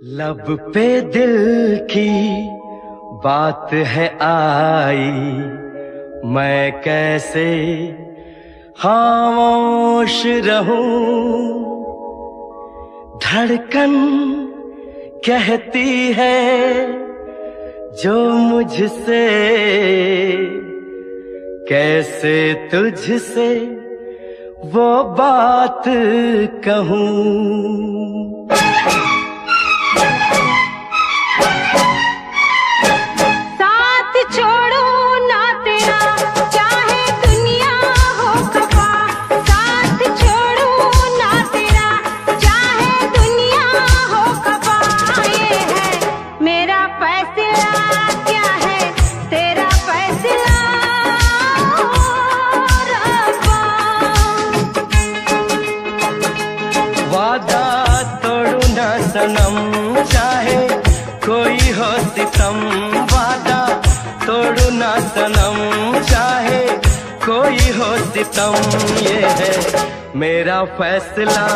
लब पे दिल की बात है आई, मैं कैसे खामोश रहूं। धड़कन कहती है जो मुझसे, कैसे तुझसे वो बात कहूं। वादा तोड़ू ना सनम, चाहे कोई हो सितम। वादा तोड़ू ना सनम, चाहे कोई हो सितम। ये है मेरा फैसला,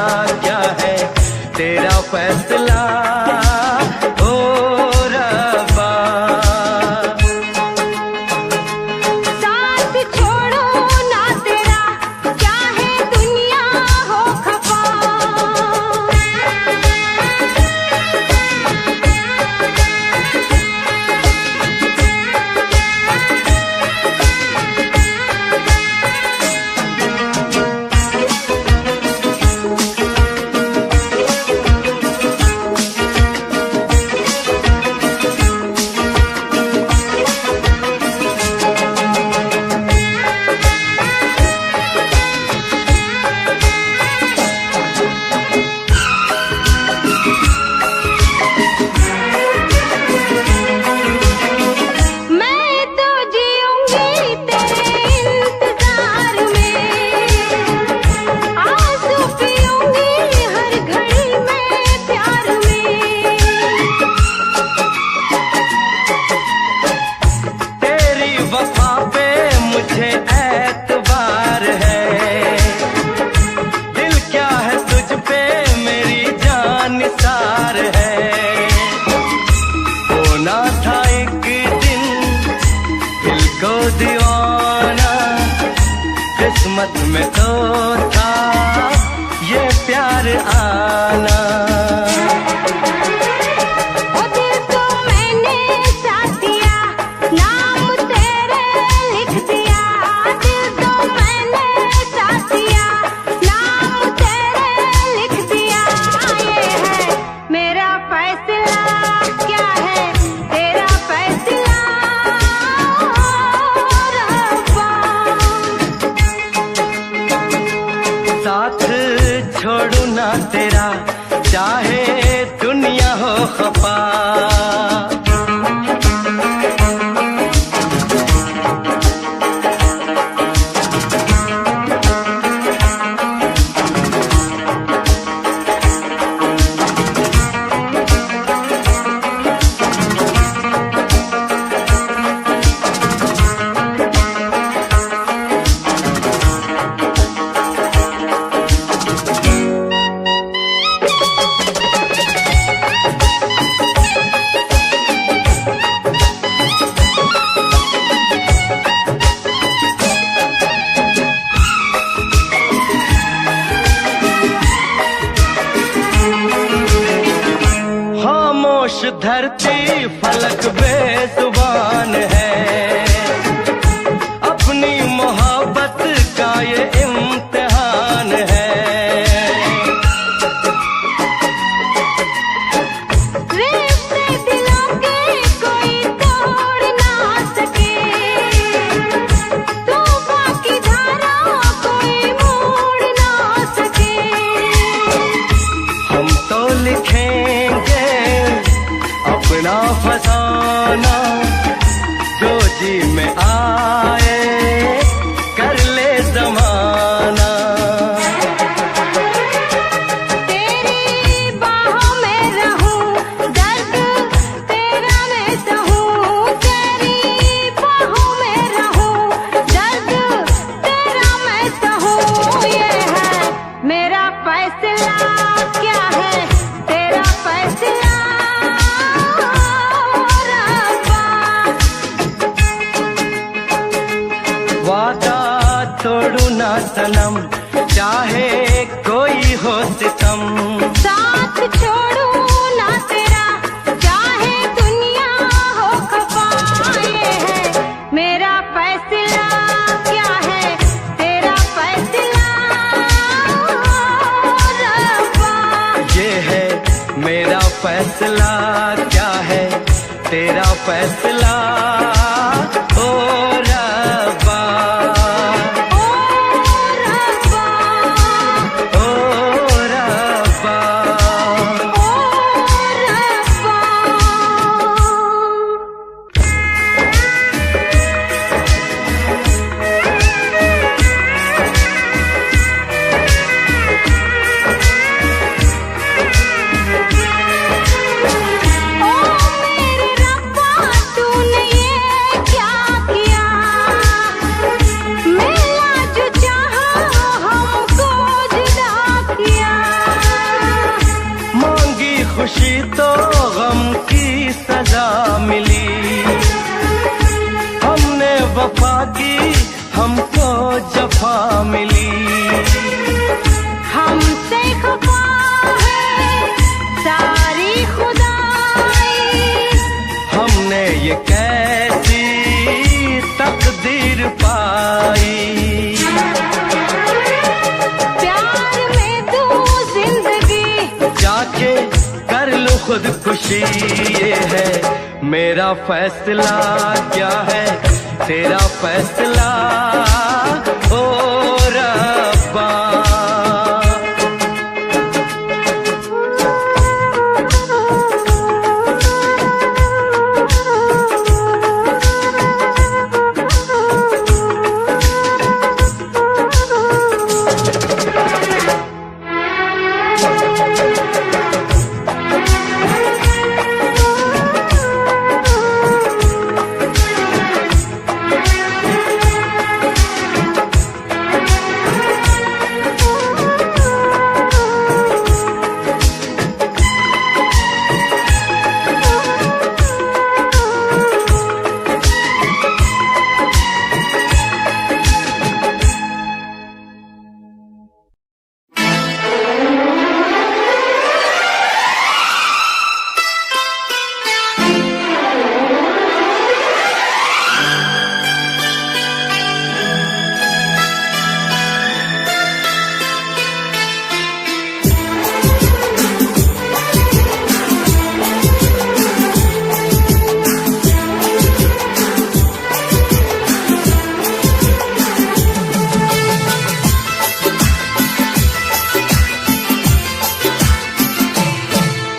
क्या है तेरा फैसला ओ रब्बा। दीवाना किस्मत में तो था ये प्यार आना। ओ दिल को मैंने साथ दिया, नाम तेरे लिख दिया। दिल को मैंने साथ दिया, नाम तेरे लिख दिया। ये है मेरा फैसला, क्या है तेरा फैसला। साथ छोड़ू ना तेरा, चाहे दुनिया हो खफा। खामोश धरती फलक बेजुबान है, अपनी मोहब्बत का ये इम्तिहान है। रिश्ते दिलों के कोई तोड़ ना सके, तूफान की धारा कोई मोड़ ना सके। हम तो लिखेंगे अपना फसाना, जो जी में आए कर ले ज़माना। तेरी बाहों में रहूं, दर्द तेरा मैं सहूं। तेरी बाहों में रहूं, दर्द तेरा मैं सहूं। ये है मेरा फैसला, क्या है तेरा फैसला। फैसला क्या है, तेरा फैसला ओ रब्बा, ओ रब्बा, ओ रब्बा। ओ रब्बा। ओ मेरे रब्बा, तूने ये क्या किया? मिला जो चाहा हमको जुदा किया। मांगी खुशी तो गम की सजा मिली, हमने वफा की हमको जफा मिली। हमसे खफा है सारी खुदाई, हमने ये कैसी तकदीर पाई। प्यार में तू जिंदगी जाके कर लो खुदकुशी, ये है मेरा फैसला क्या है, तेरा फैसला ओ रब्बा।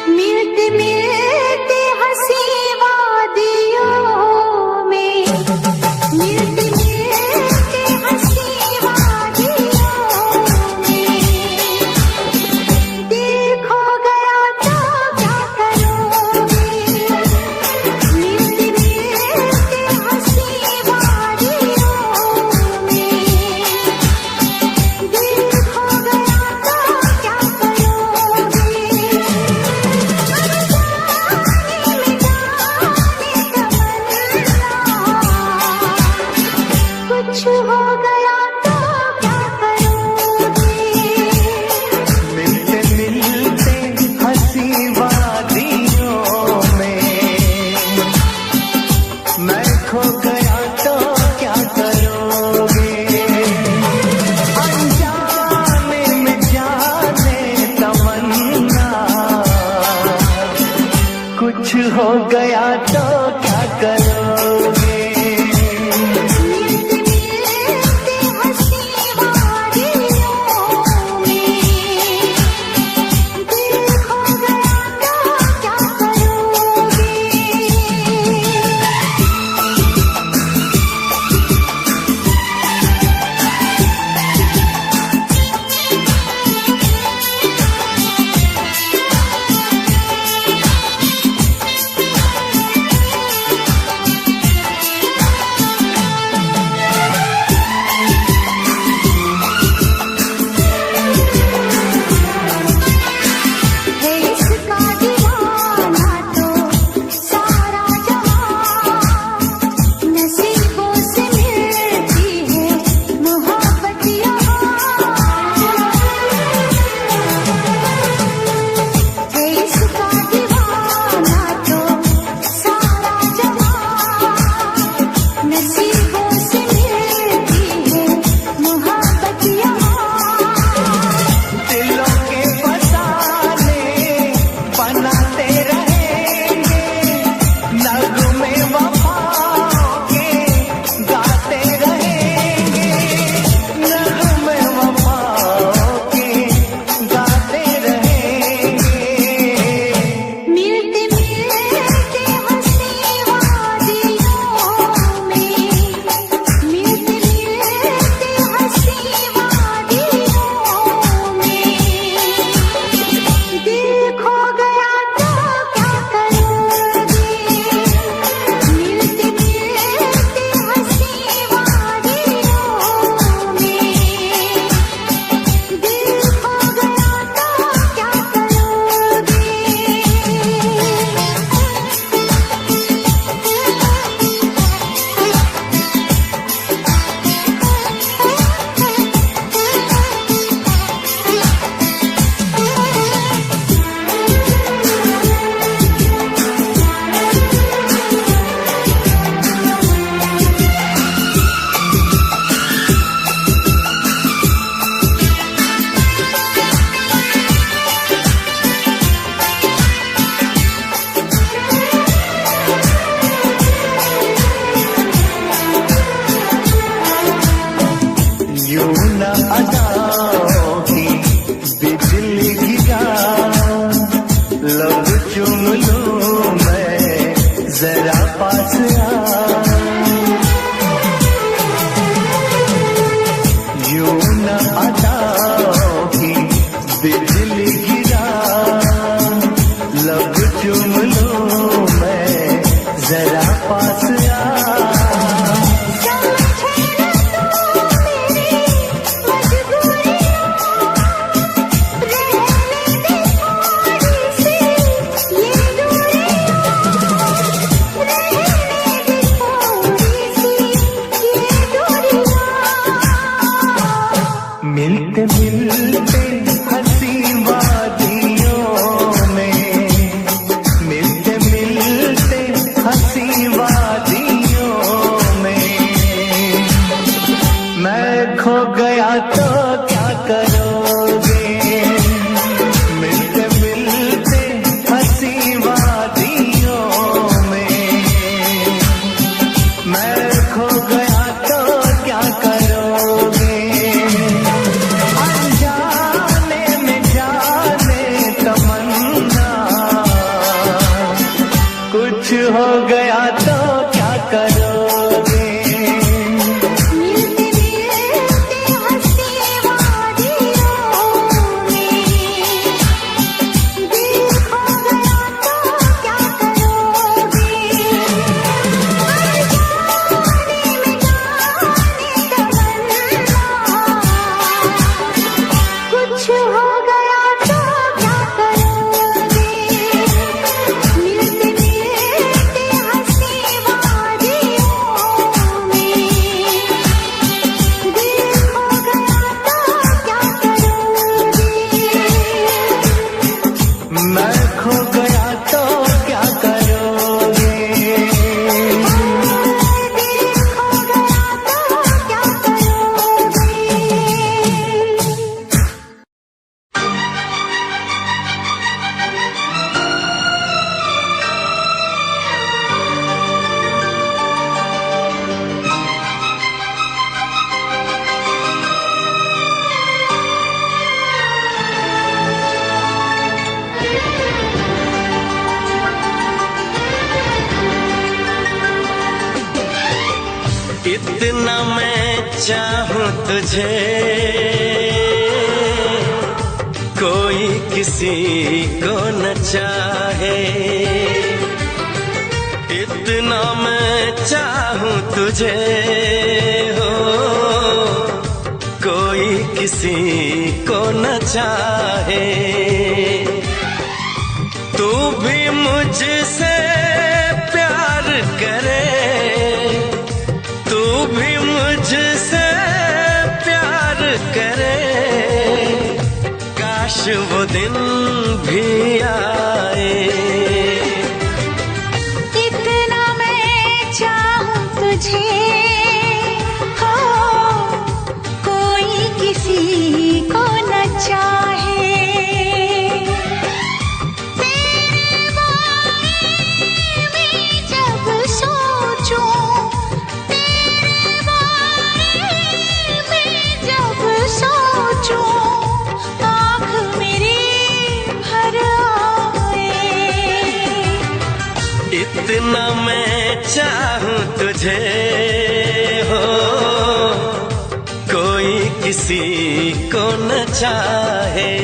मिलते मिलते हंसी वादियों में, मिलते मिलते हंसी वादियों में, दिल खो गया तो क्या करोगे? मिलते मिलते हंसी वादियों में, दिल खो गया तो क्या करोगे? कुछ हो गया तो क्या करोगे? मिलते मिलते हंसी वादियों में मैं खो गया तो क्या करोगे? अनजाने में जाने तमन्ना, कुछ हो गया तो क्या करोगे? मिलते मिलते हंसी वादियों में, दिल खो गया तो क्या करोगे? लब चूम लूं मैं, जरा पास आ। मिलते मिलते हंसी वादियों में, मिलते मिलते हंसी वादियों में, मैं खो गया तो क्या करोगे? मिलते मिलते हंसी वादियों में, मैं खो गया तो क्या करोगे? कुछ हो गया तो क्या करोगे? मिलते मिलते हंसी वादियों में, दिल खो गया तो क्या करोगे? जाने में जाने तमन्ना, कुछ हो गया तो क्या करोगे? मिलते मिलते हंसी वादियों में, दिल खो गया तो क्या करोगे? मैं खो गया तो क्या करोगे? दिल खो गया तो क्या करोगे? इतना मैं चाहूं तुझे, कोई किसी को न चाहे। इतना मैं चाहूं तुझे हो, कोई किसी को न चाहे। तू भी मुझसे प्यार करे, तू भी मुझसे प्यार करे, काश वो दिन भी आए। इतना मैं चाहूं तुझे हो, कोई किसी को न चाहे। तेरे बारे में जब सोचूं, तेरे बारे में जब सोचूं, आँख मेरी भर आए। इतना मैं चाहूं तुझे हो, कोई किसी को न चाहे।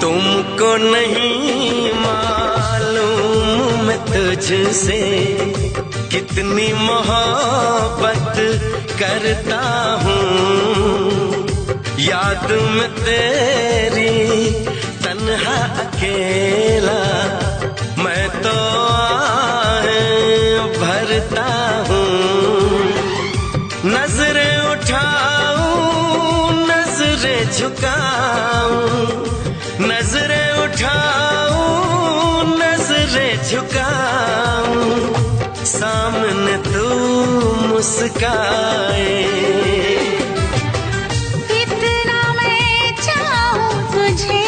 तुमको नहीं मालूम मैं तुझसे कितनी मोहब्बत करता हूँ। याद में तेरी तन्हा अकेला मैं तो आहें भरता हूँ। नजरें उठाऊं नजरें झुकाऊं, नजरें उठाऊं नजरें झुकाऊं, सामने तू मुस्काए। इतना मैं चाहूं तुझे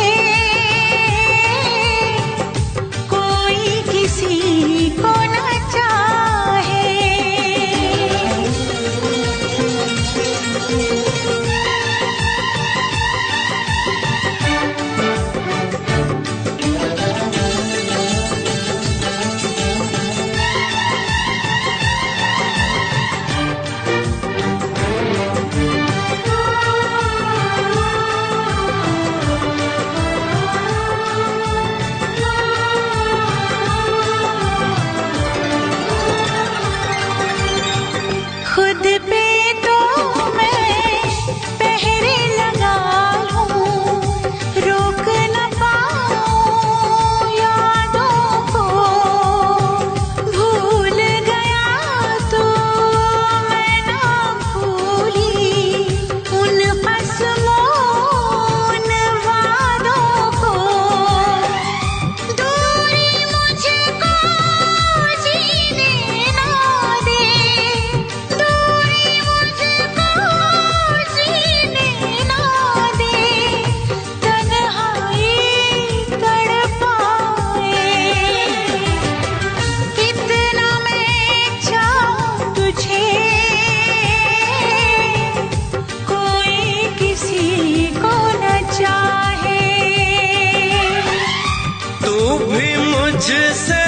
मुझसे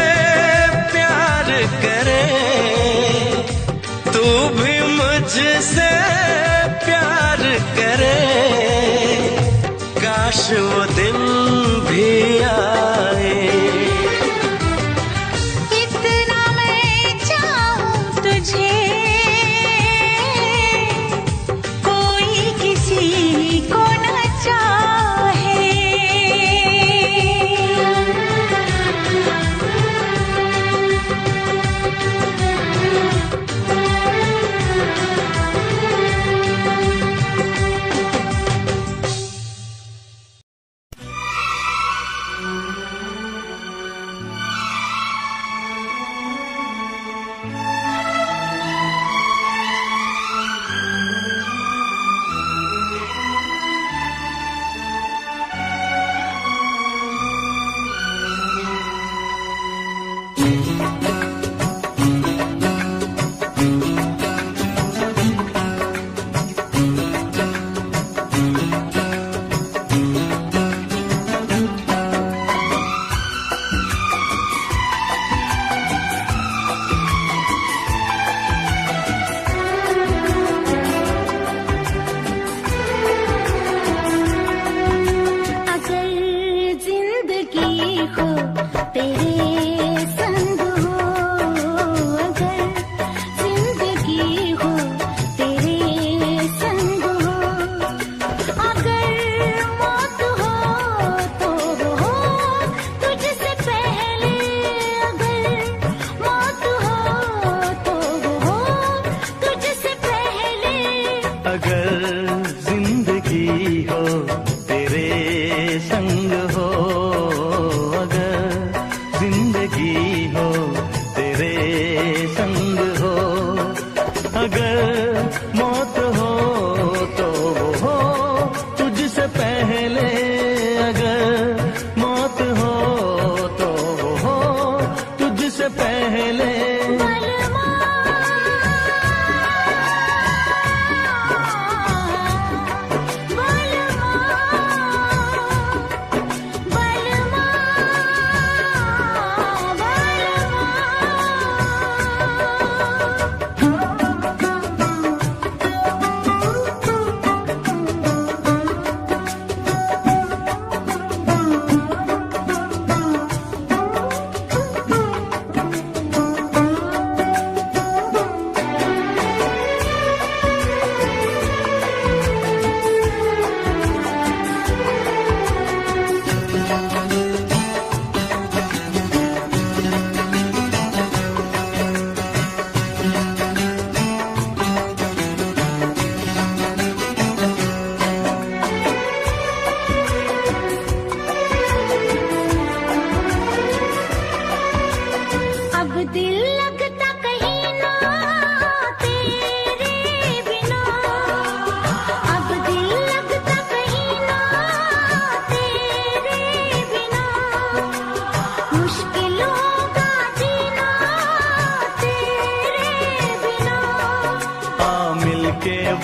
प्यार करे, तू भी मुझसे प्यार करे, काश वो दिन भी आए। इतना मैं चाहूं तुझे, कोई किसी को न चाहे।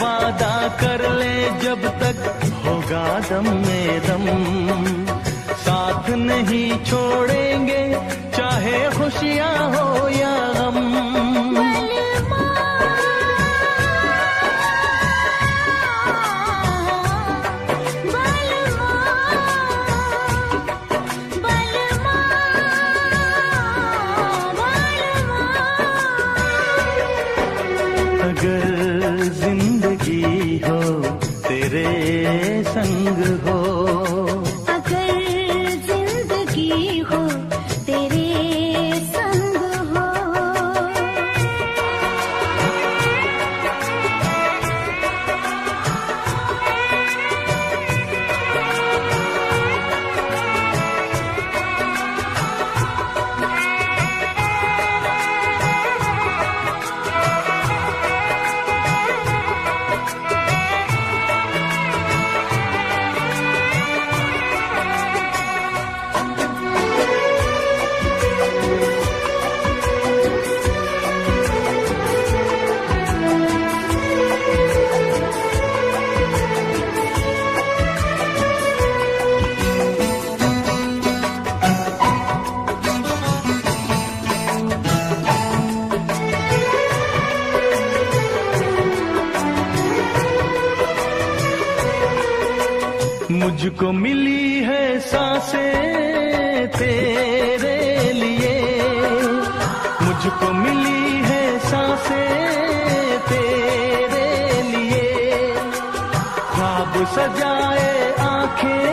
वादा कर ले जब तक होगा दम में दम, साथ नहीं छोड़ेंगे चाहे खुशियाँ हो या गम। अगर जिंदगी हो तेरे संग हो मुझको मिली है सांसें तेरे लिए, मुझको मिली है सांसें तेरे लिए, ख्वाब सजाए आंखें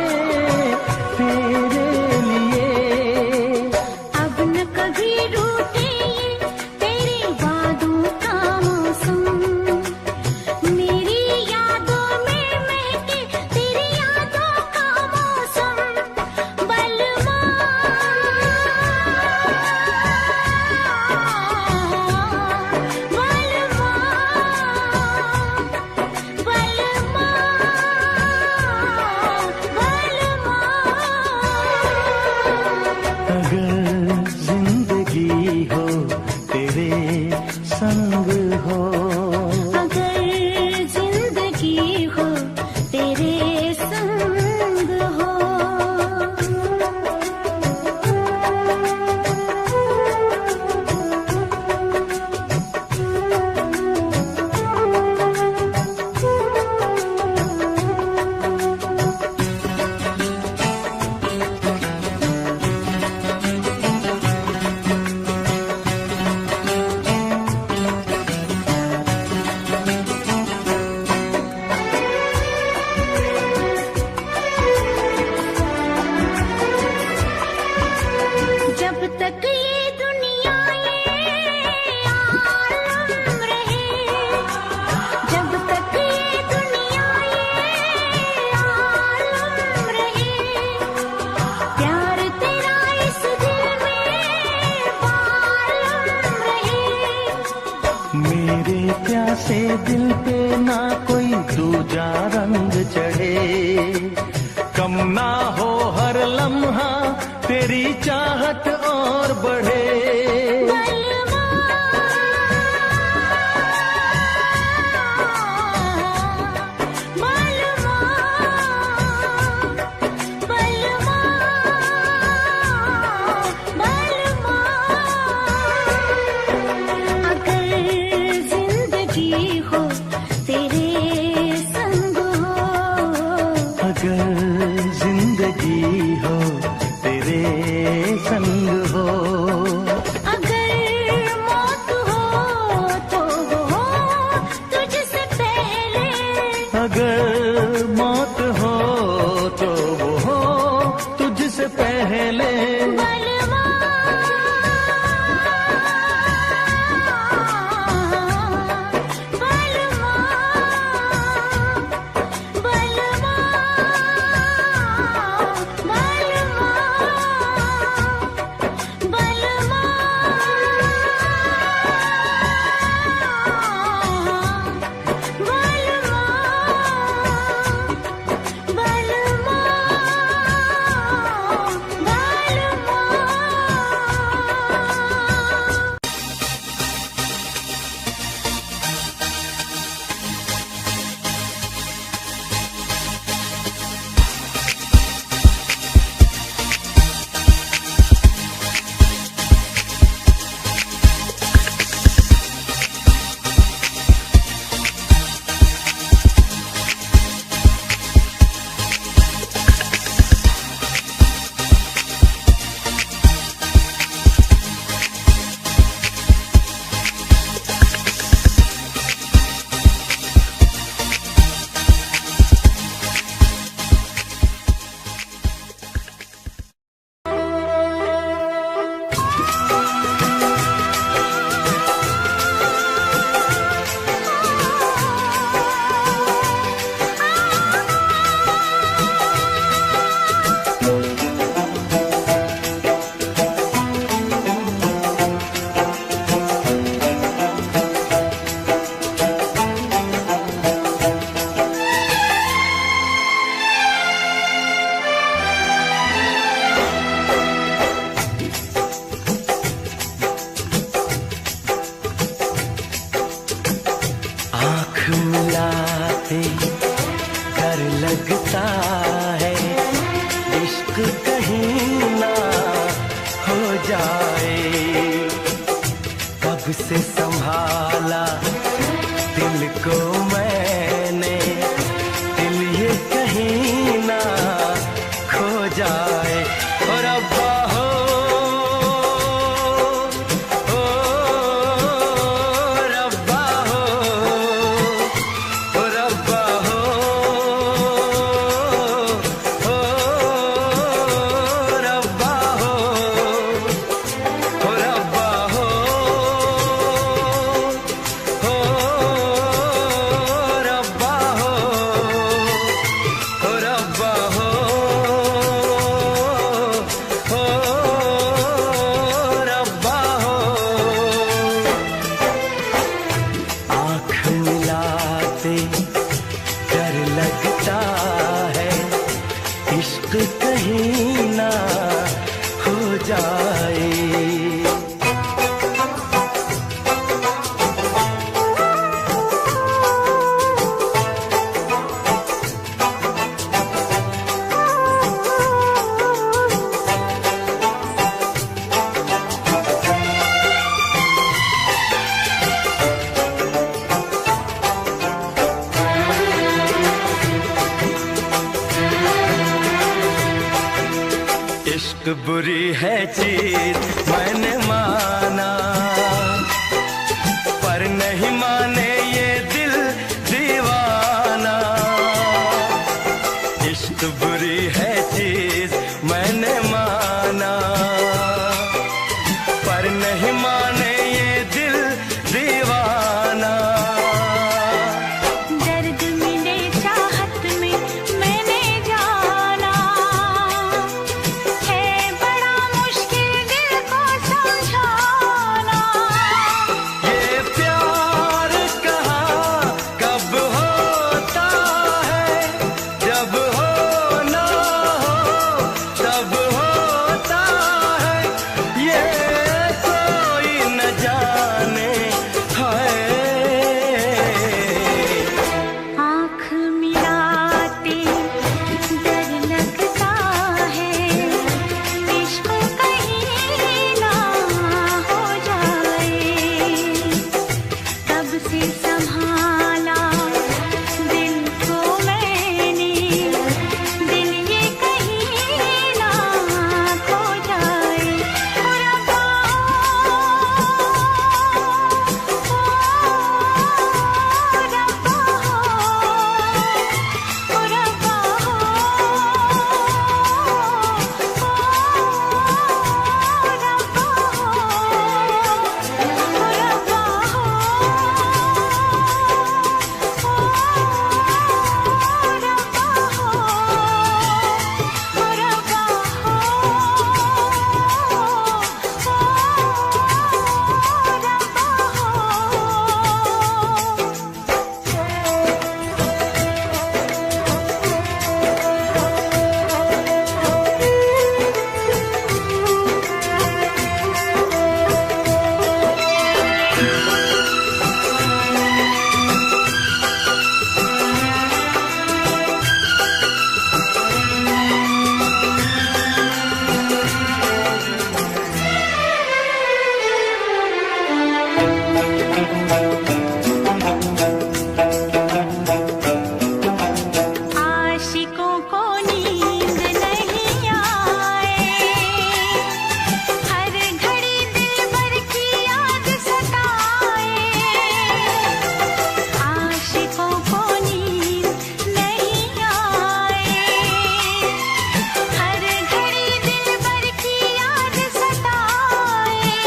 तेरे लिए। अब न कभी रूठे ये तेरे वादों का मौसम, मेरी यादों में महके तेरी यादों का मौसम। बलमा अगर जिंदगी हो तेरे संग हो, अगर जिंदगी हो तेरे संग हो। जब तक ये दुनिया ये आलम रहे, जब तक ये दुनिया ये आलम रहे, प्यार तेरा इस दिल में बालम रहे। मेरे प्यासे दिल पे ना कोई दूजा रंग चढ़े, कम ना हो हर लम्हा तेरी चाहत और बढ़े। बलमा बलमा बलमा बलमा, अगर जिंदगी हो तेरे संग हो, अगर जिंदगी हो तेरे संग हो, अगर मौत हो तो वो तुझसे पहले। अगर मौत हो तो वो हो तुझसे पहले। बलमा बलमा बलमा बलमा बलमा मिलाते डर लगता है, इश्क कहीं ना हो जाए। कब से संभाला दिल को मैंने, दिल ये कहीं ना बुरी है चीज मैंने माना, पर नहीं माने ये दिल दीवाना। इश्क बुरी है चीज मैंने माना, पर नहीं माने ये दिल दीवाना। दर्द मिले चाहत में मैंने जाना, है बड़ा मुश्किल दिल को समझाना। ये प्यार कहाँ कब होता है, जब होना हो तब होता है। ये कोई न जाने है। आँख मिलाते डर लगता है, इश्क कहीं ना हो जाए। तब से संभाला दिल को मैंने, दिल ये कहीं ना खो जाए। ओ रब्बा, आशिकों को नींद नहीं आए, हर घड़ी दिलबर की याद सताए। आशिकों को नींद नहीं आए, हर घड़ी दिलबर की याद सताए।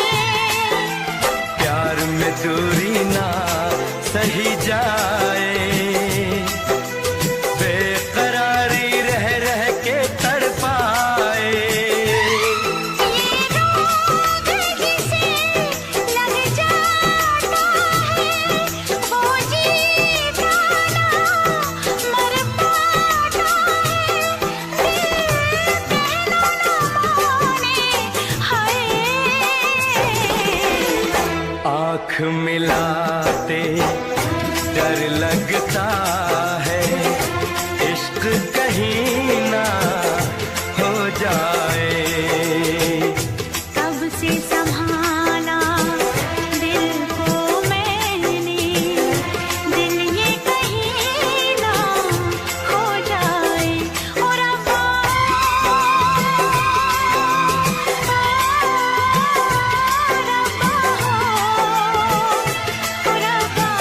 प्यार में दूरी ना सही जाए, बेकरारी रह रह के तड़पाए। लग जाता है वो जीता ना मर पाता है, दिल कहना ना माने हाय। आँख मिलाते डर लगता है, इश्क कहीं ना हो जाए। तब से संभाला दिल को मैंने, दिल ये कहीं ना खो जाए। ओ रब्बा, हो रब्बा हो रब्बा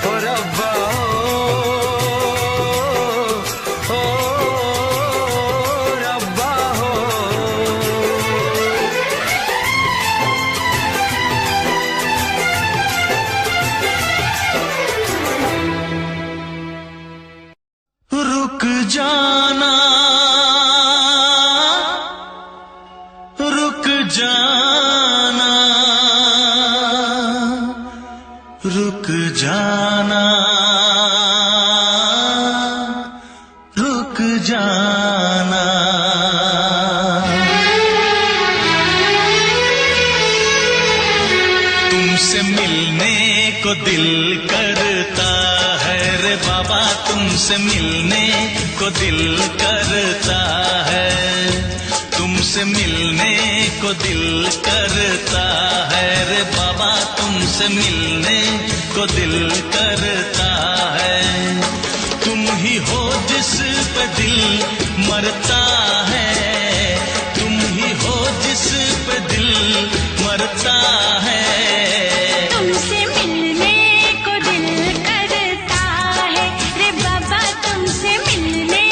हो रब्बा हो रब्बा हो। रुक जाना, रुक जाना, रुक जाना, रुक जाना। तुमसे मिलने को दिल करता है रे बाबा, तुमसे मिलने को दिल करता है। तुमसे मिलने को दिल करता है रे बाबा, तुमसे मिलने को दिल करता है। तुम ही हो जिस पे दिल मरता है, तुम ही हो जिस पे दिल मरता है। तुमसे मिलने को दिल करता है रे बाबा, तुमसे मिलने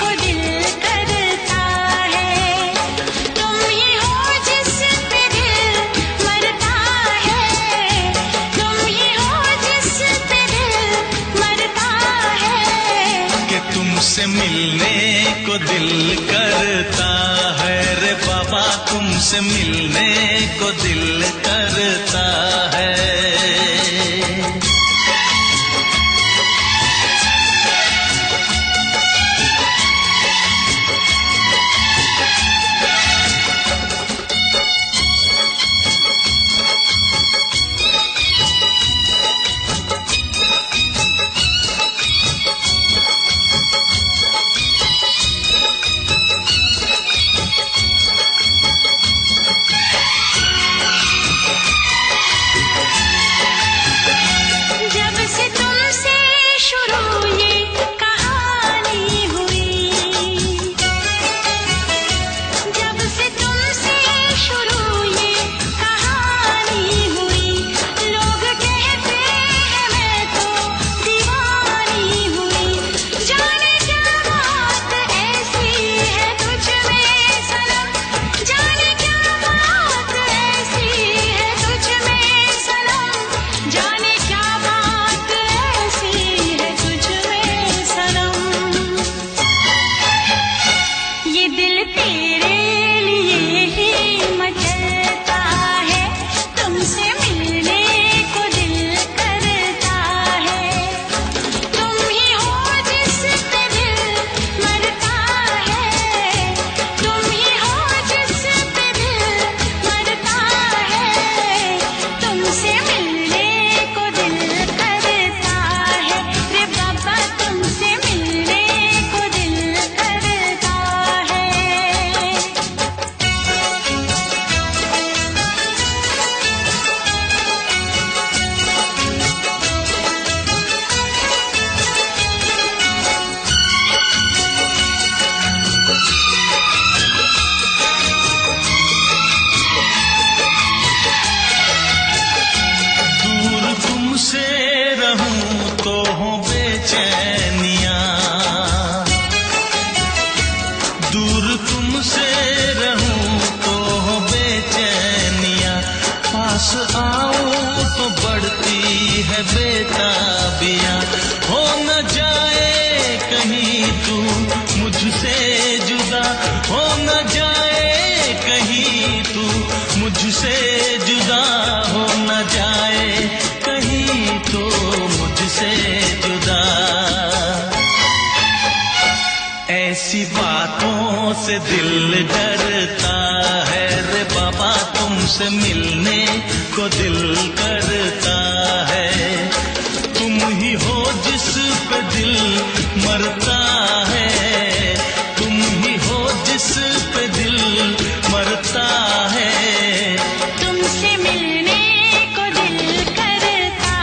को दिल करता है। तुम ही हो जिस पे दिल मरता है, तुम ही हो जिस पे दिल मरता है। कि तुमसे मिलने को दिल करता है रे बाबा, तुमसे मिलने को दिल करता है। जब से तुमसे शुरू ये कहानी हुई, जब से तुमसे शुरू ये कहानी हुई, लोग कहते हैं मैं तो दीवानी हुई। जाने क्या बात ऐसी है तुझ में सनम, जाने क्या बात ऐसी है तुझ में सनम, जाने क्या बात ऐसी है तुझ में सनम। ये दिल तेरे लिए ही मचलता है, तुमसे मिलने को दिल करता है। तुम ही हो जिस पे दिल मरता है, तुम ही हो जिस पे दिल मरता है। तुमसे मिलने को दिल करता है रे बाबा, तुमसे मिलने को दिल करता है। दूर तुमसे रहूं तो हो बेचैनियां, दूर तुमसे रहूं तो हो बेचैनियां। पास आऊं तो बढ़ती है बेताबियां, हो न जाए कहीं तू मुझसे जुदा, हो न जाए कहीं तू मुझसे जुदा, हो न जाए कहीं तो मुझसे जुदा। ऐसी बातों से दिल डरता है रे बाबा, तुमसे मिलने को दिल करता है। तुम ही हो जिस पे दिल मरता है, तुम ही हो जिस पे दिल मरता है। तुमसे मिलने को दिल करता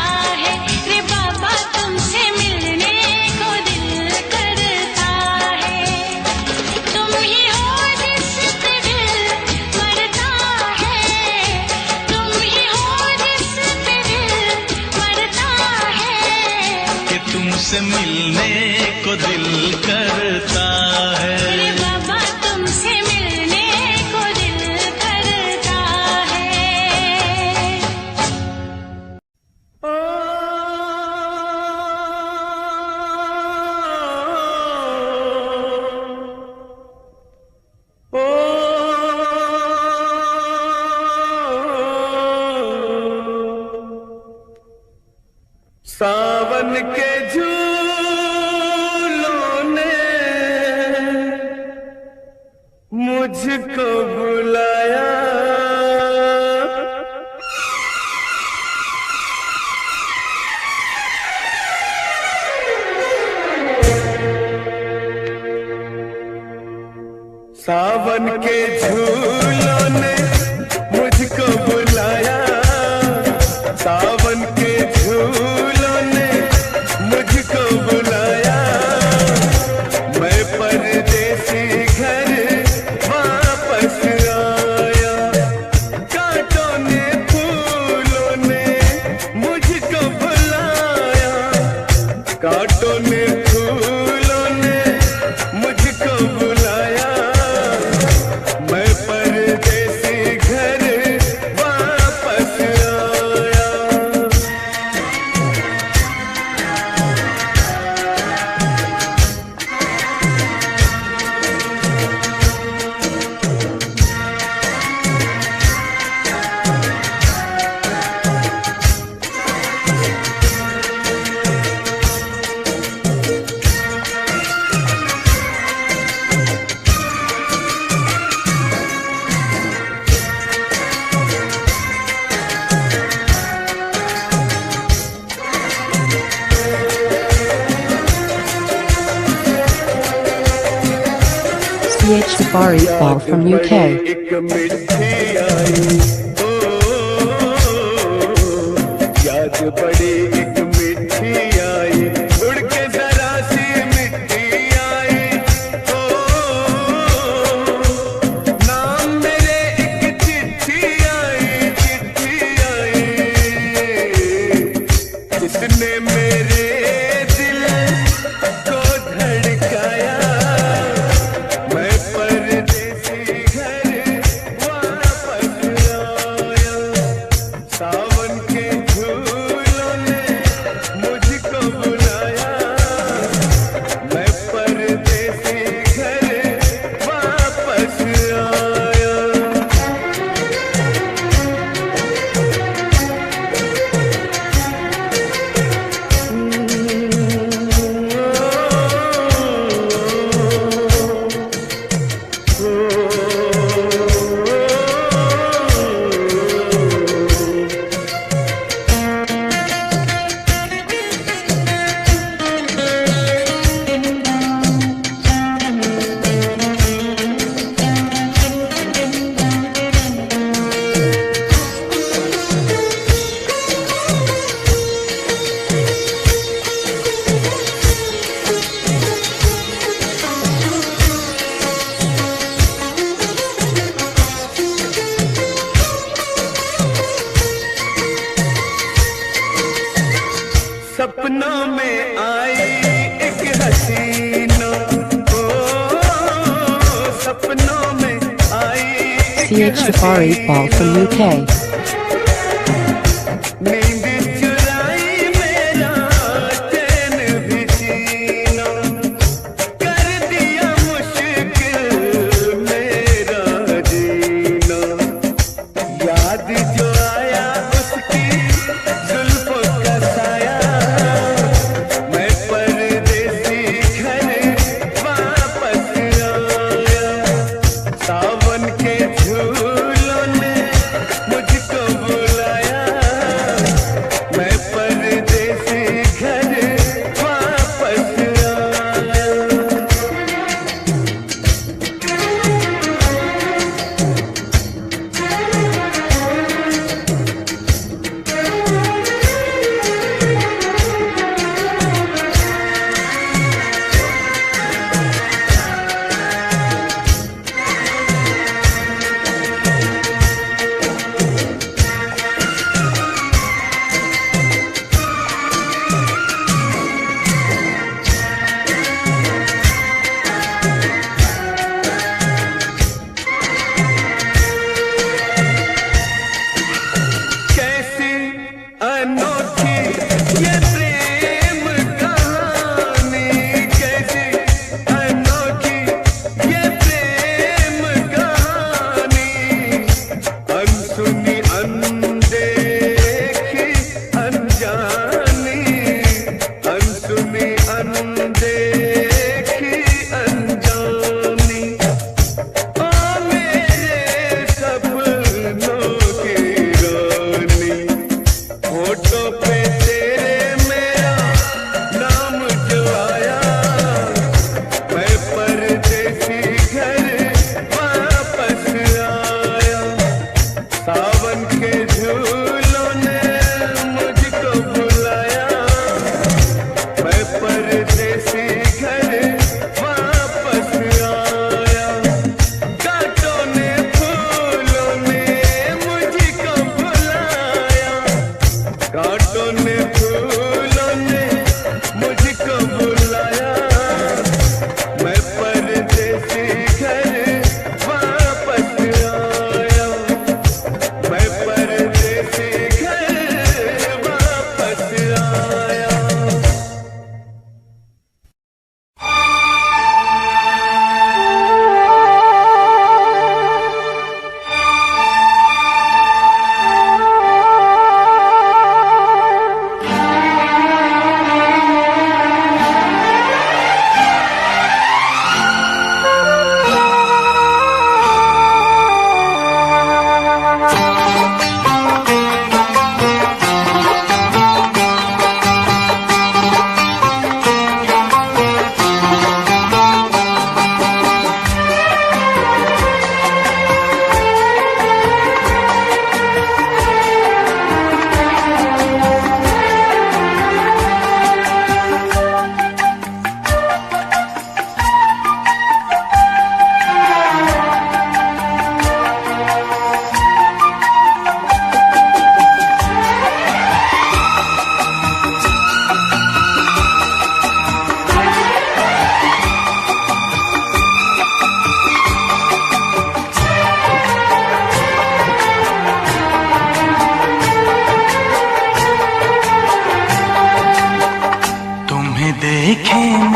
है रे बाबा, तुमसे मिलने को दिल करता है। तुम ही हो जिस पे दिल मरता है, तुम ही हो जिस पे दिल मरता है। कि तुमसे मिलने को दिल करता है रे बाबा, तुमसे मिलने को दिल करता है। सावन के झूलों ने मुझको बुलाया, सावन के झूलों Safari Ball from UK. एक मिठी आई ओ, याद बड़ी एक मिठी आई उड़ के जरा सी मिट्टी आई ओ, नाम मेरे एक चिट्ठी आई जिसने मेरे दिल को धड़काया मैं परदेसी घर वापस आया सावन के झूलों ने मुझको बुलाया मैं परदेसी घर वापस आया सपनों में आई एक हसीना ओ, सपनों में आई CH Safari Ball from UK. नींद चुराई मेरा चैन भी छीना कर दिया मुश्किल मेरा जीना याद जो आया उसकी जुल्फों का साया मैं परदेसी घर वापस आया सावन के झूलों ने मुझको बुलाया मैं परदेसी घर वापस आया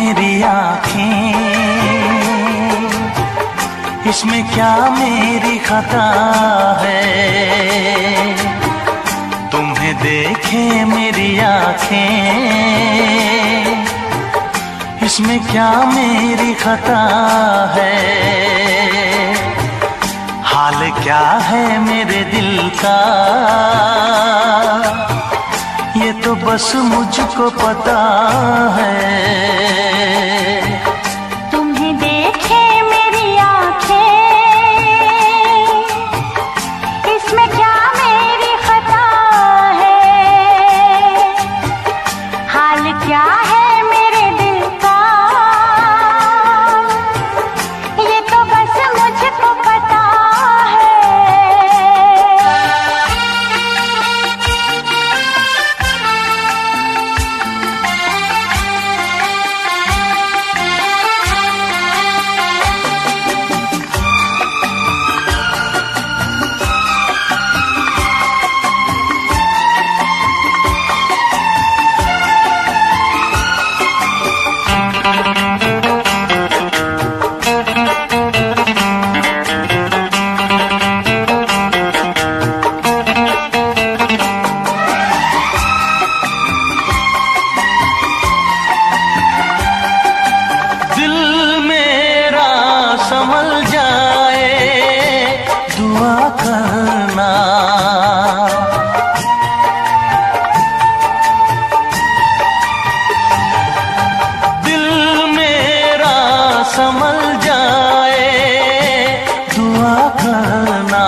मेरी आँखें, इसमें क्या मेरी खता है। तुम्हें देखे मेरी आँखें, इसमें क्या मेरी खता है। हाल क्या है मेरे दिल का, ये तो बस मुझको पता है। तुम्हें देखे मेरी आँखें, इसमें क्या मेरी खता है। हाल क्या है मेरे दिल का, ये तो बस मुझको पता है। दिल मेरा संभल जाए, दुआ करना। दिल मेरा संभल जाए, दुआ करना।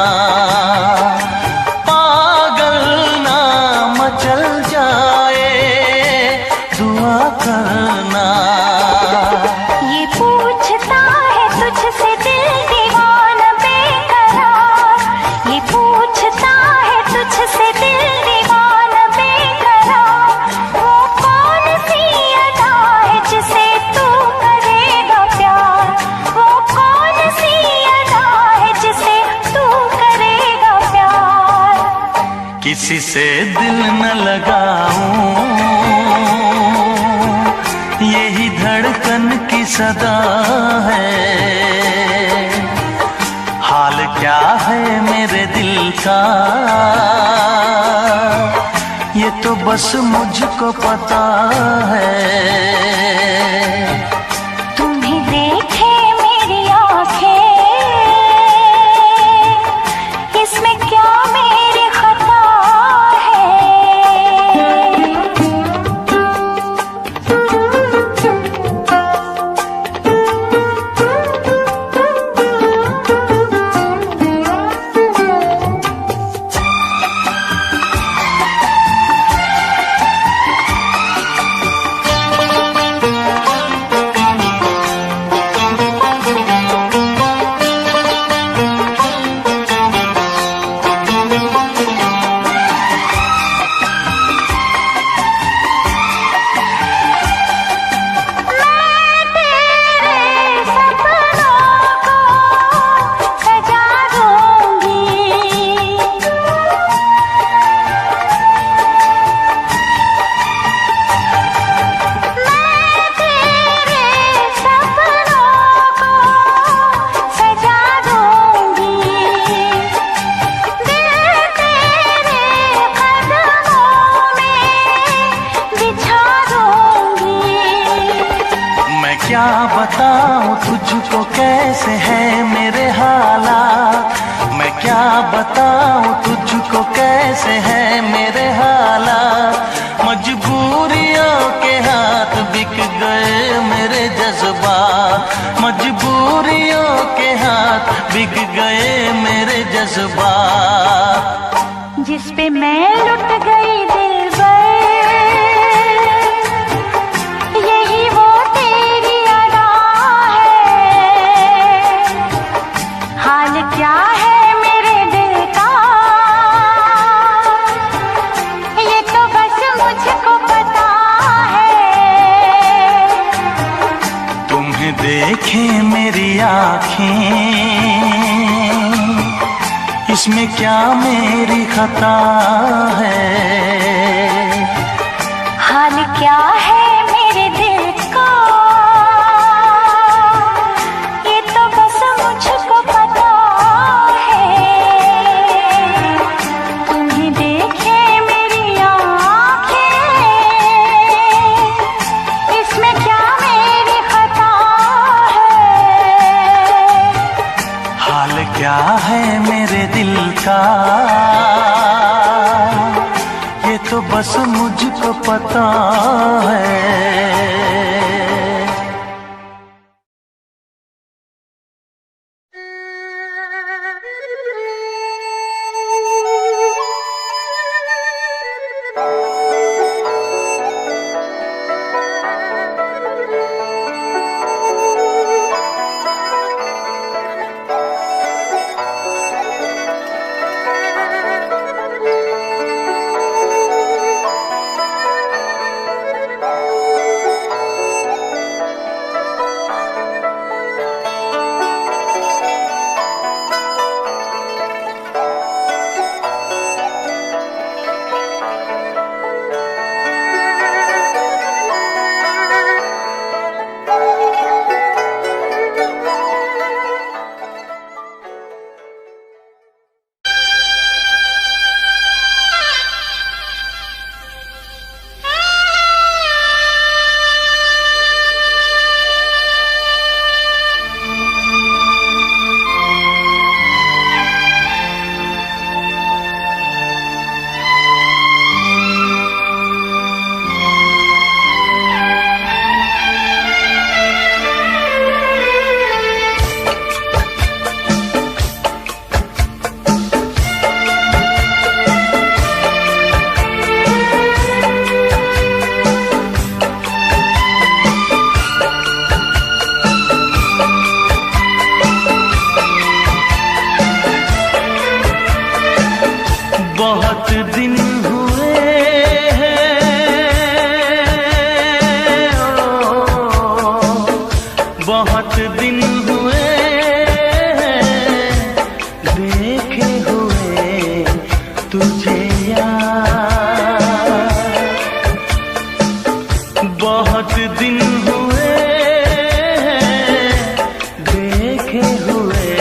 पागल ना मचल जाए, दुआ करना। ये पूछता है तुझसे दिल दीवाना बेकरार, ये पूछता है तुझसे दिल दीवाना बेकरार। वो कौन सी अदा है जिसे तू करेगा प्यार, वो कौन सी अदा है जिसे तू करेगा प्यार। किसी से दिल न लगाऊं, यही धड़कन की सदा है। हाल क्या है मेरे दिल का, ये तो बस मुझको पता है। तुम्हें देखे मेरी आँखें, इसमें क्या मेरी खता है। क्या बताऊं तुझको कैसे है मेरे हालात, मैं क्या बताऊं तुझको कैसे है मेरे हालात। मजबूरियों के हाथ बिक गए मेरे जज्बात, मजबूरियों के हाथ बिक गए मेरे जज्बात। जिस पे मैं लुट गई दिलबर, यही वो तेरी अदा है। हाल क्या है मेरे दिल का, ये तो बस मुझको पता है। तुम्हें देखे मेरी आँखें, इसमें क्या मेरी खता है। हाल क्या है मेरे दिल का, ये तो बस मुझको पता है। बहुत दिन हुए हैं, बहुत दिन हुए हैं देखे हुए तुझे यार। बहुत दिन हुए हैं देखे हुए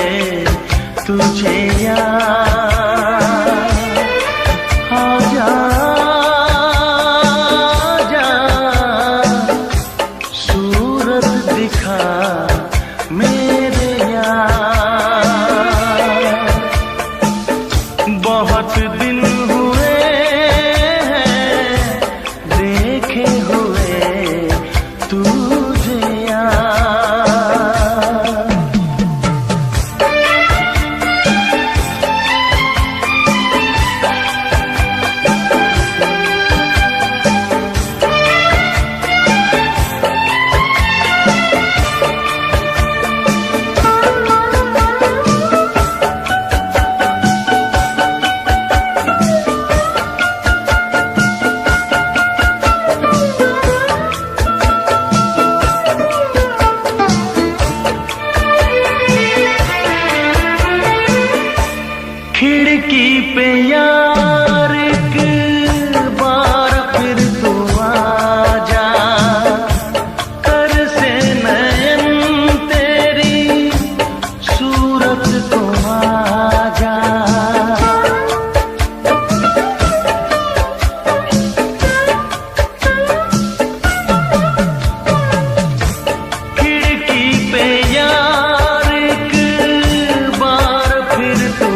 तुझे यार। बहुत दिन हुए हैं देखे हुए तुझे यार। खिड़की पे यार एक बार फिर तू आजा, कर से नयन तेरी सूरत को आजा। खिड़की पे यार एक बार फिर तू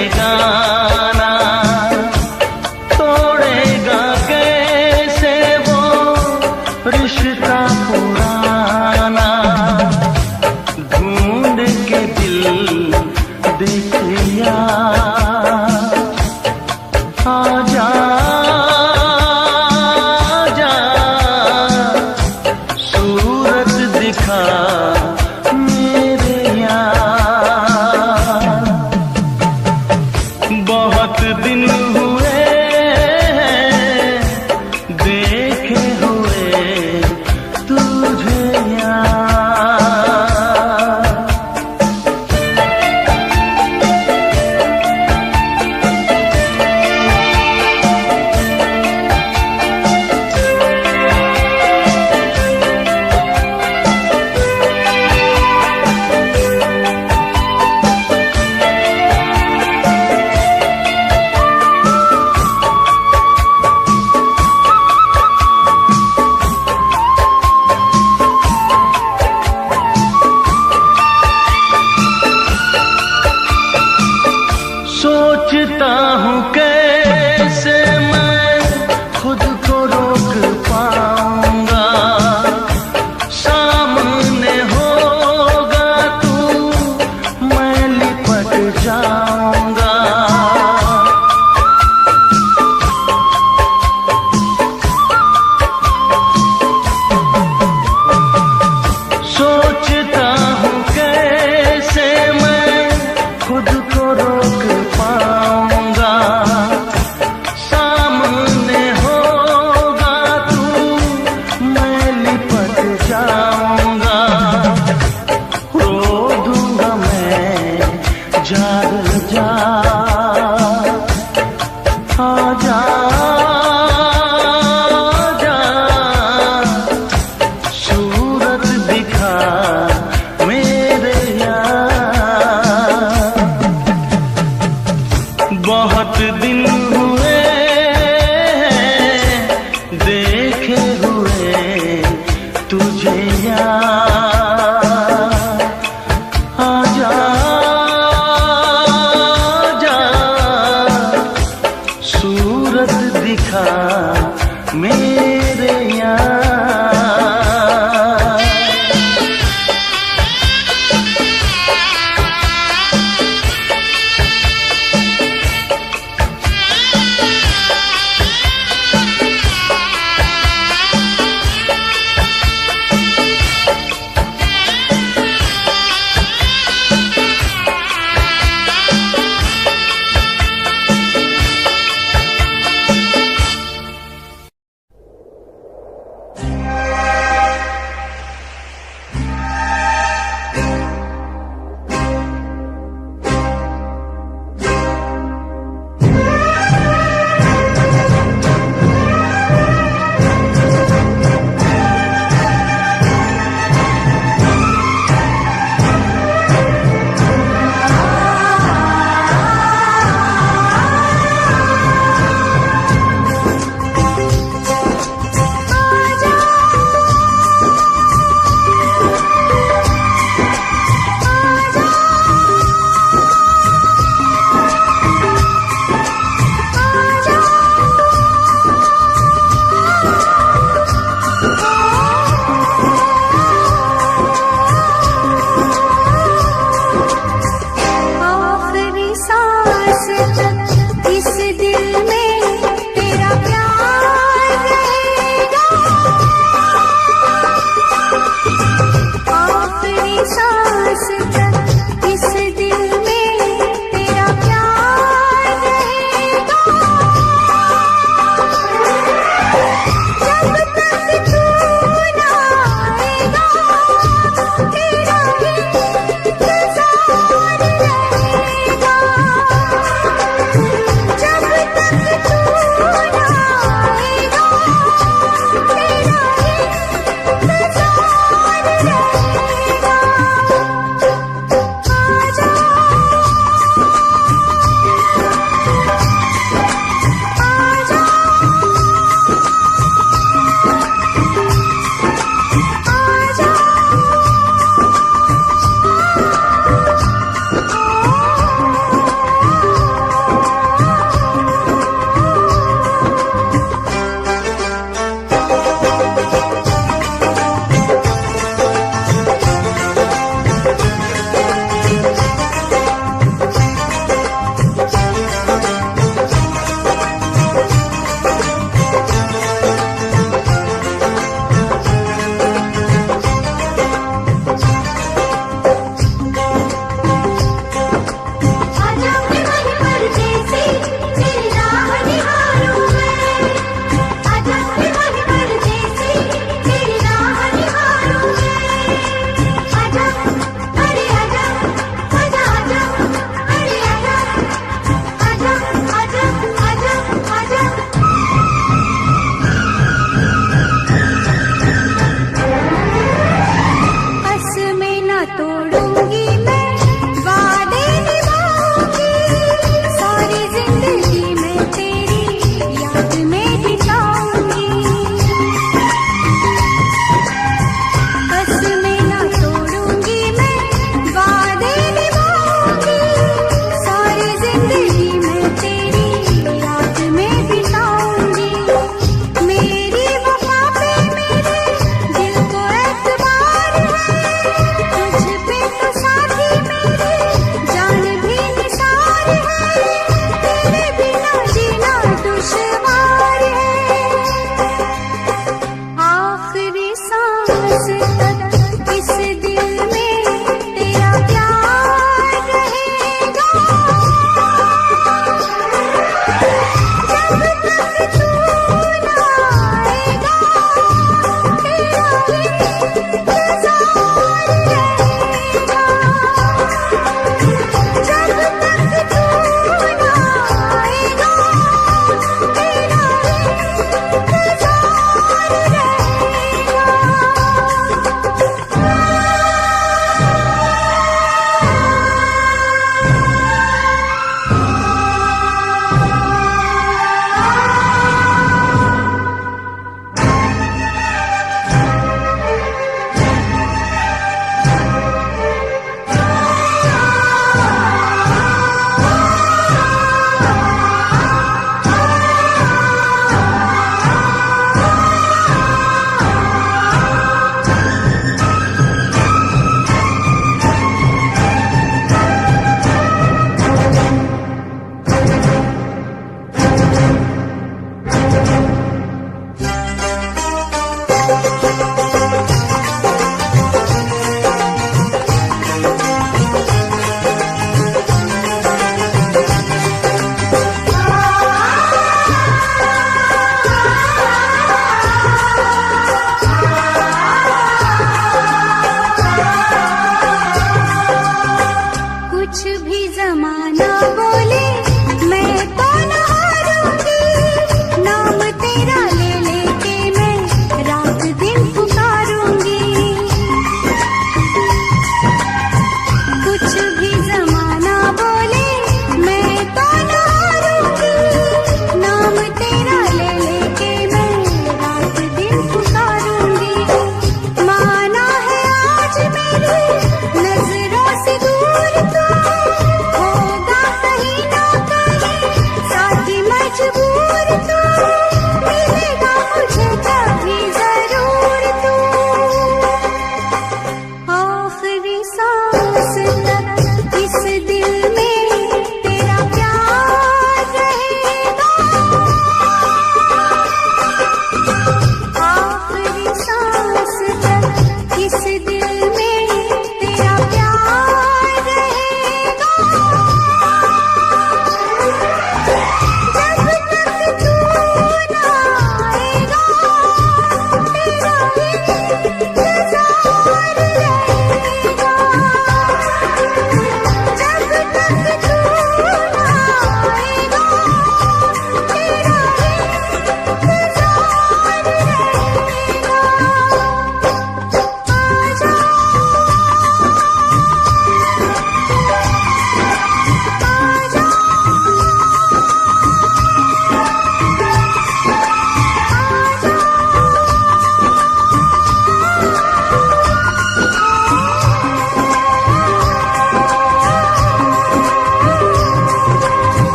बेगाना, तोड़ेगा कैसे वो रिश्ता पुराना। ढूंढ के दिल देखिया, आजा आजा, सूरत दिखा मेरे यार। बहुत दिन हुए देखे हुए तुझे यार। सोचता हूँ कैसे मैं खुद को रोक पाऊंगा, सामने होगा तू मैं लिपट जाऊंगा। सोचता हूँ कैसे मैं खुद को रोक पाऊंगा, सामने होगा तू मैं लिपट जाऊंगा। रो दूंगा मैं जाग जा, आजा आजा, सूरत दिखा मेरे यार। बहुत दिन हुए देखे हुए तुझे यार। आजा आजा, सूरत दिखा मेरे यार।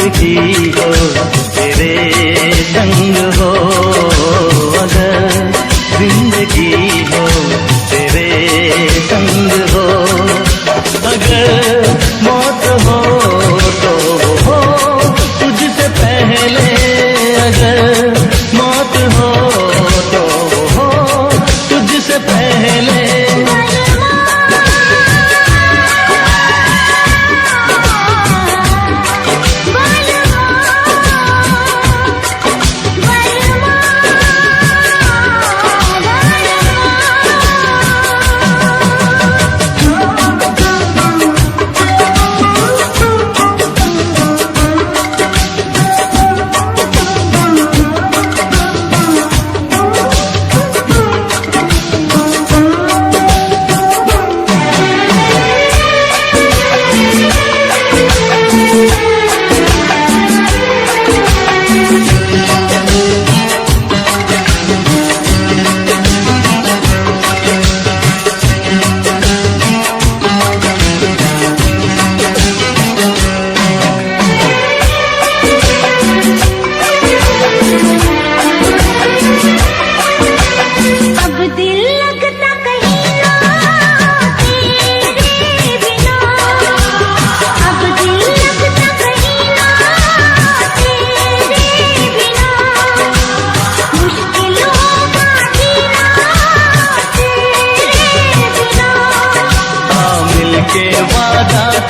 जिंदगी हो तेरे संग हो, अगर जिंदगी हो तेरे संग हो, अगर मौत हो तो हो तुझसे पहले, अगर मौत हो तो हो तुझसे पहले।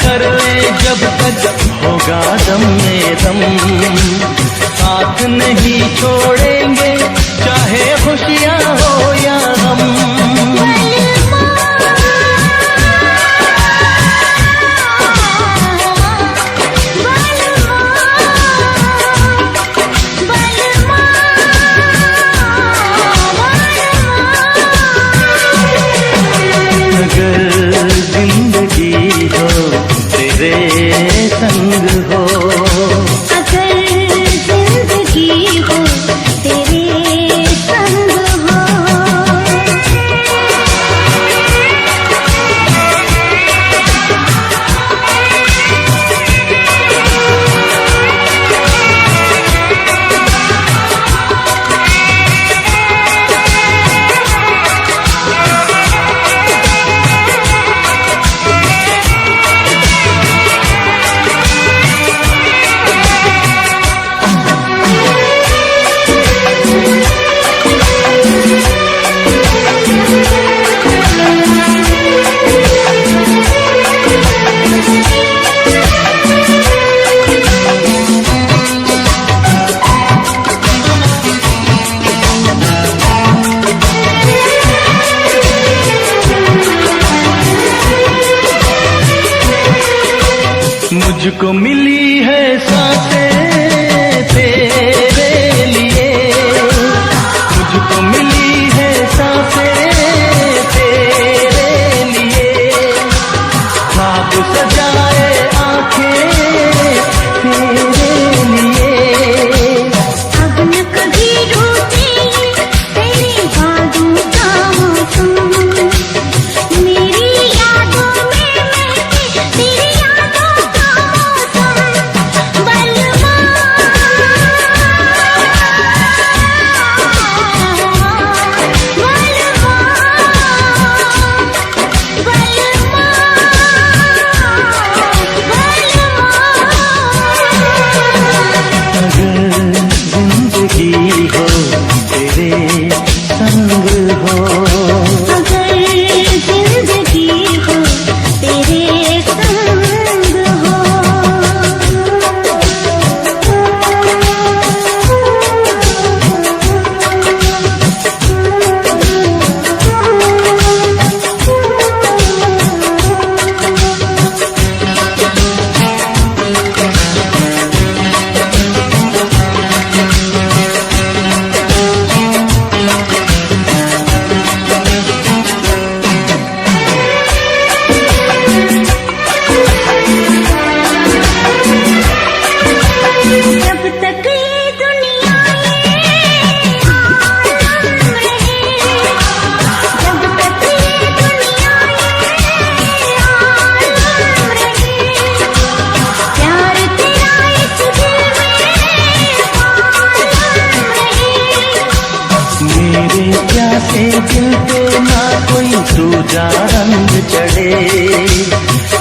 कर ले जब तक होगा दम में दम, साथ नहीं छोड़ेंगे चाहे खुशियाँ हो या गम। अगर जिंदगी हो तेरे संग हो, अगर जिंदगी हो तेरे संग हो। मुझको मिली है सांसें तेरे लिए, मुझको मिली है सांसें तेरे लिए, ख्वाब सजाए आंखें तेरे लिए। अब न कभी रूठेंगे तेरी यादों का मौसम, मेरी यादों में महके तेरी यादों का मौसम। बलमा दिल पे ना कोई दूजा रंग चढ़े,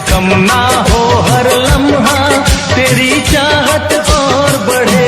कम ना हो हर लम्हा तेरी चाहत और बढ़े।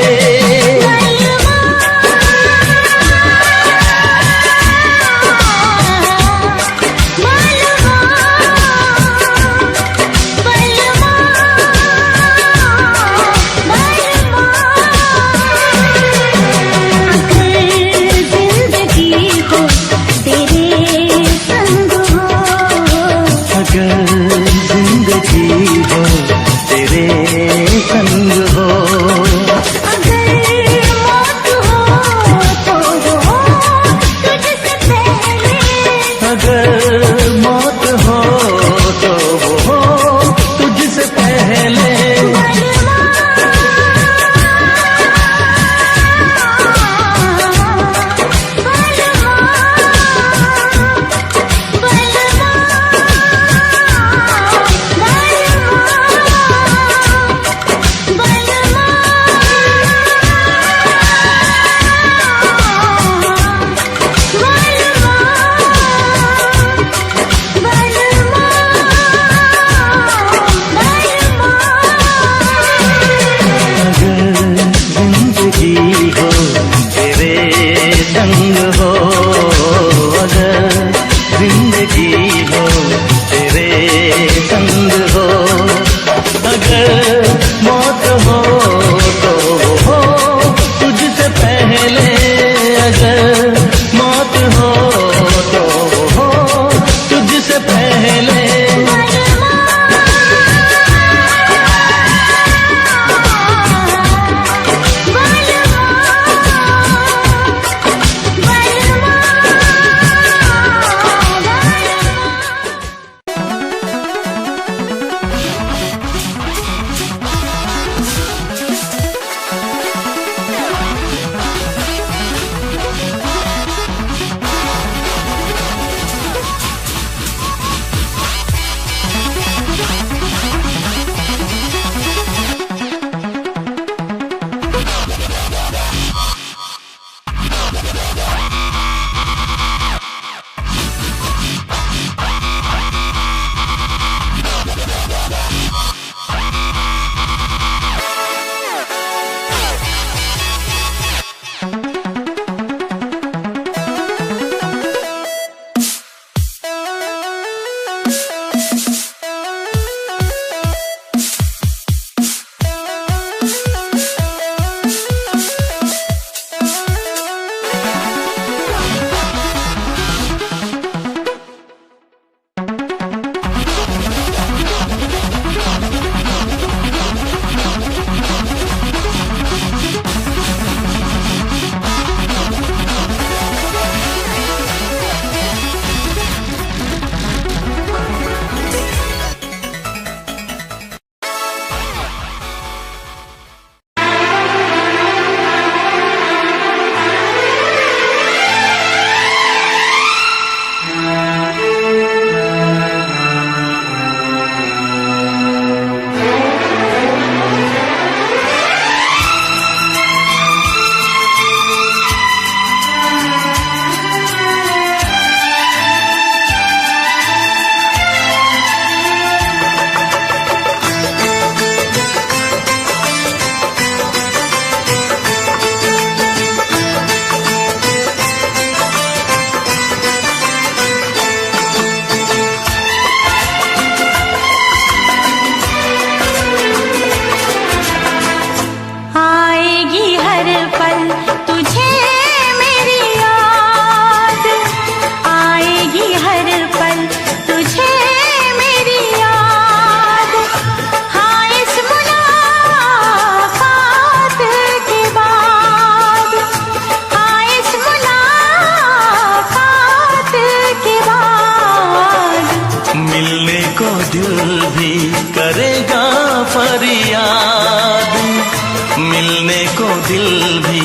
दिल भी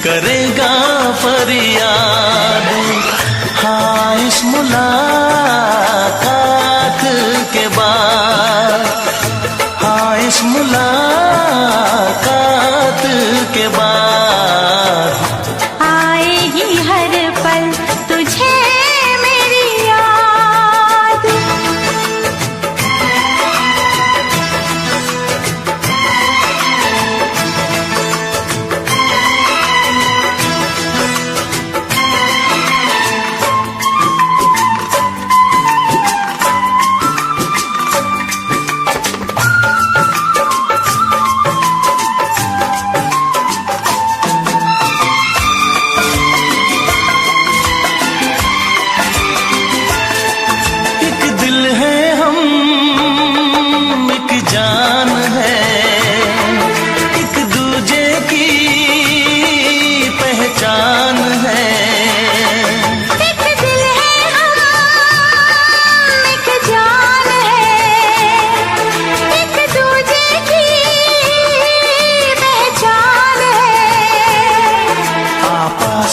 करेगा फरियाद। हाँ इस मुलाकात के बाद, हाँ इस मुलाकात के बाद आएगी हर पल तुझे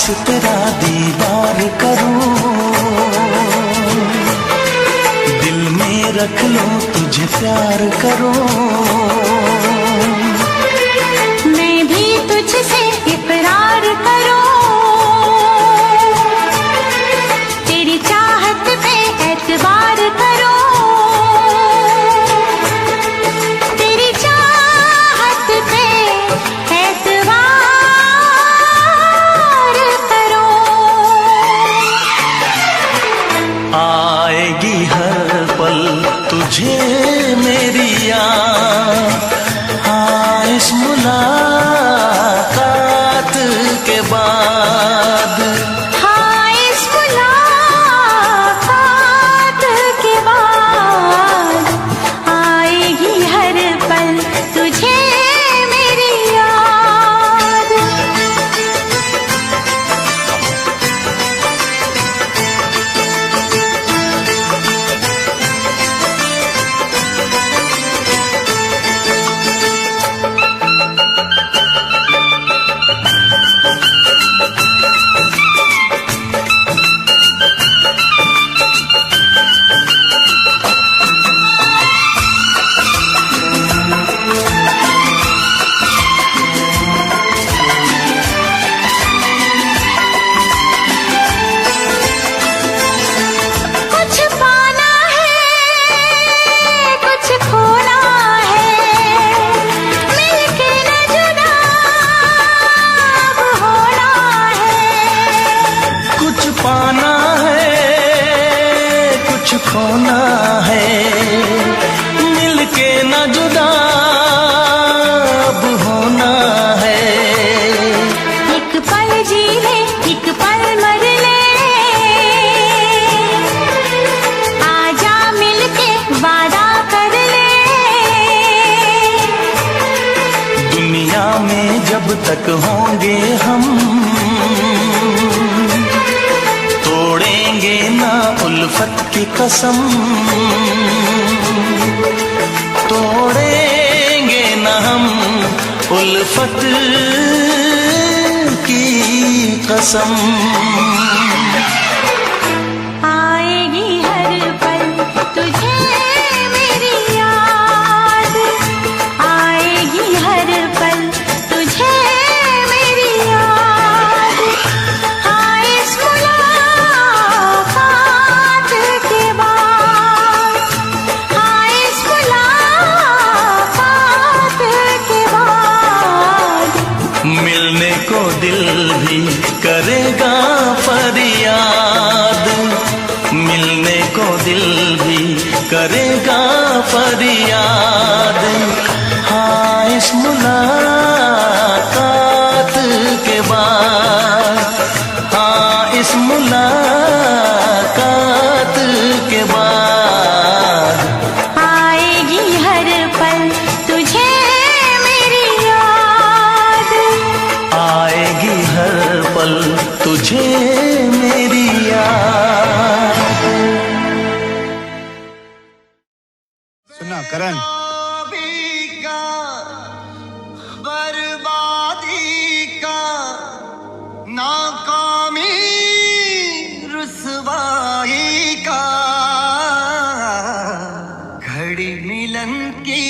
तेरा दीदार करूं, दिल में रख लूं तुझे प्यार करूं। मैं भी तुझसे इकरार करूं, तेरी चाहत पे एतबार करूं, तेरी चाहत पे एतबार करूं। आएगी हर पल तुझे मेरी याद, हाँ इस मुलाकात के बाद। हाँ इस मुलाकात के बाद आएगी हर पल तुझे मेरी याद। कुछ पाना है कुछ खोना है, मिलके न जुदा अब होना है। कुछ पाना है कुछ खोना है, मिलके न जुदा अब होना है। एक पल जी ले एक पल मर ले, आजा मिलके वादा कर ले। दुनिया में जब तक होंगे हम, तोड़ेंगे ना उल्फत की कसम, तोड़ेंगे ना हम उल्फत की कसम। आएगी हर पल तुझे मेरी याद, आएगी हर पल तुझे मेरी याद। हाँ इस मुलाकात के बाद, हाँ इस मुलाकात के बाद मिलने को दिल भी करेगा फरियाद, मिलने को दिल भी करेगा फरियाद। हाँ इस मुलाकात के बाद, हाँ इस मुलाकात के बाद आएगी हर पल तुझे मेरी याद। आएगी हर पल तुझे मेरी याद। सुना करण, बर्बादी का, नाकामी रुसवाई का, घड़ी मिलन की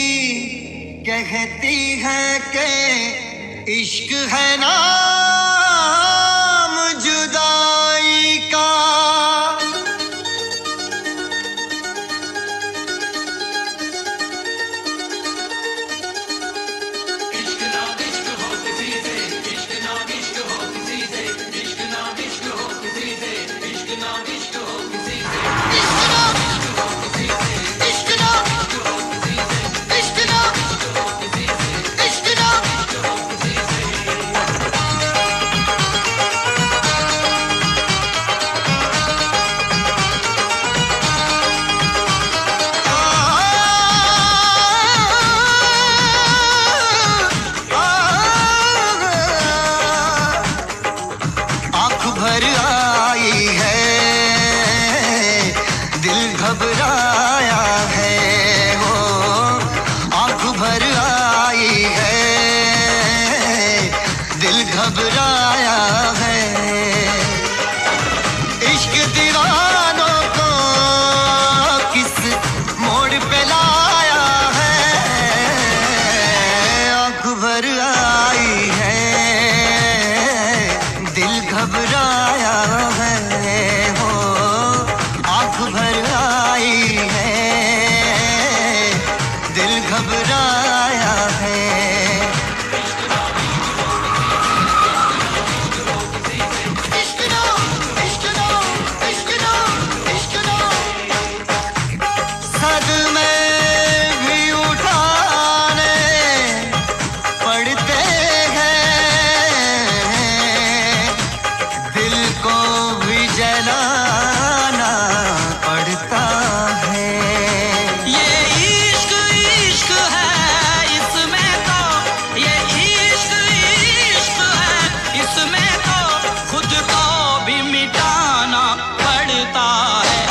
कहती है कि इश्क है नाम जुदाई का। घबराया है वो, आंख भर आई है, दिल घबराया है। पड़ते हैं, दिल को भी जलाना पड़ता है। ये इश्क इश्क है इसमें तो, ये इश्क इश्क है इसमें तो खुद को भी मिटाना पड़ता है।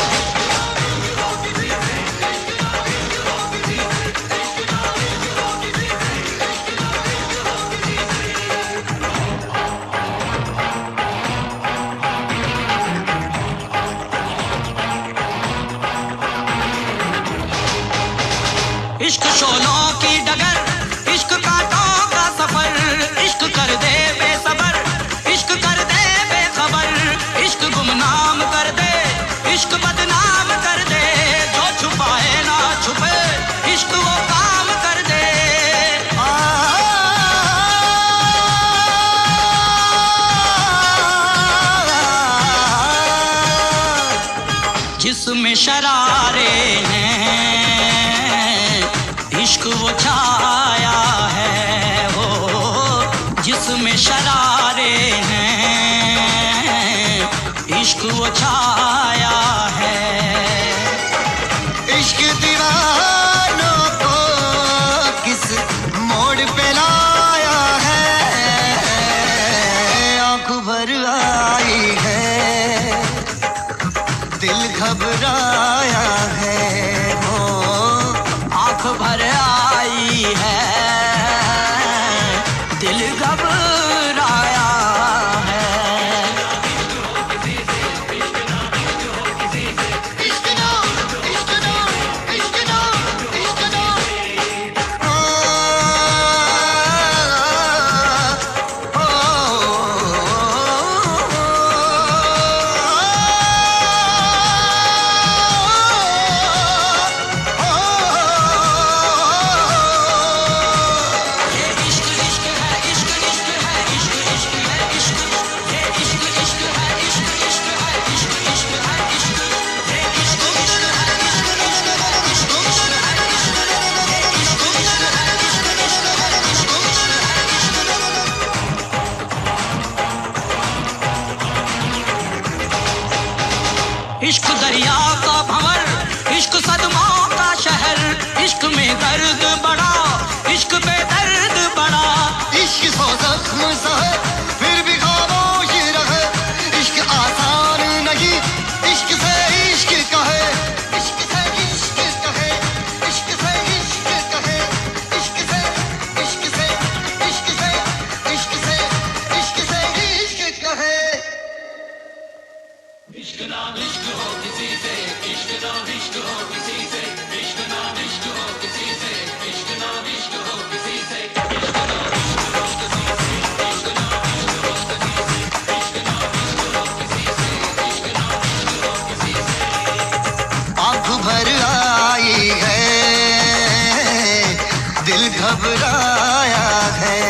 इश्क शोलों की डगर, इश्क कांटों का सफर, इश्क कर दे बेसबर, इश्क कर दे बेखबर, इश्क गुमनाम कर दे, इश्क बदनाम कर दे, जो छुपाए ना छुपे, इश्क वो काम कर दे। जिसमें शरारे हैं इश्क वो छाया है, वो जिसमें शरारे हैं इश्क वो छाया है। इश्क दीवानों को किस मोड़ पे लाया है, आंख भर आई है, दिल घबराया है, वो आंख भर आई है, दिल घबराया है। इश्क ना, इश्क ना, इश्क ना, इश्क ना। ये इश्क इश्क है, इश्क इश्क है, इश्क इश्क है, इश्क ये इश्क इश्क है, इश्क इश्क है, इश्क इश्क है, इश्क ये इश्क इश्क है, इश्क इश्क है, इश्क इश्क है, इश्क ये इश्क इश्क है, इश्क इश्क है, इश्क इश्क है, इश्क। इश्क दरिया का भंवर, इश्क सदमों का शहर, इश्क में दर्द बड़ा, इश्क पे दर्द बड़ा। इश्क सौ जख्म सहे फिर भी खामोश रहे, इश्क आसान नहीं, इश्क से इश्क कहे, इश्क से इश्क कहे, इश्क से इश्क कहे, इश्क से इश्क से इश्क से इश्क से इश्क से इश्क कहे। इश्क ना इश्क हो किसी से, इश्क ना इश्क हो किसी से, इश्क ना इश्क हो किसी से, इश्क ना इश्क हो किसी से, इश्क ना इश्क हो किसी से, इश्क ना इश्क हो किसी से, इश्क ना इश्क हो किसी से, इश्क ना इश्क हो किसी से। आंख भर आई है, दिल घबराया है।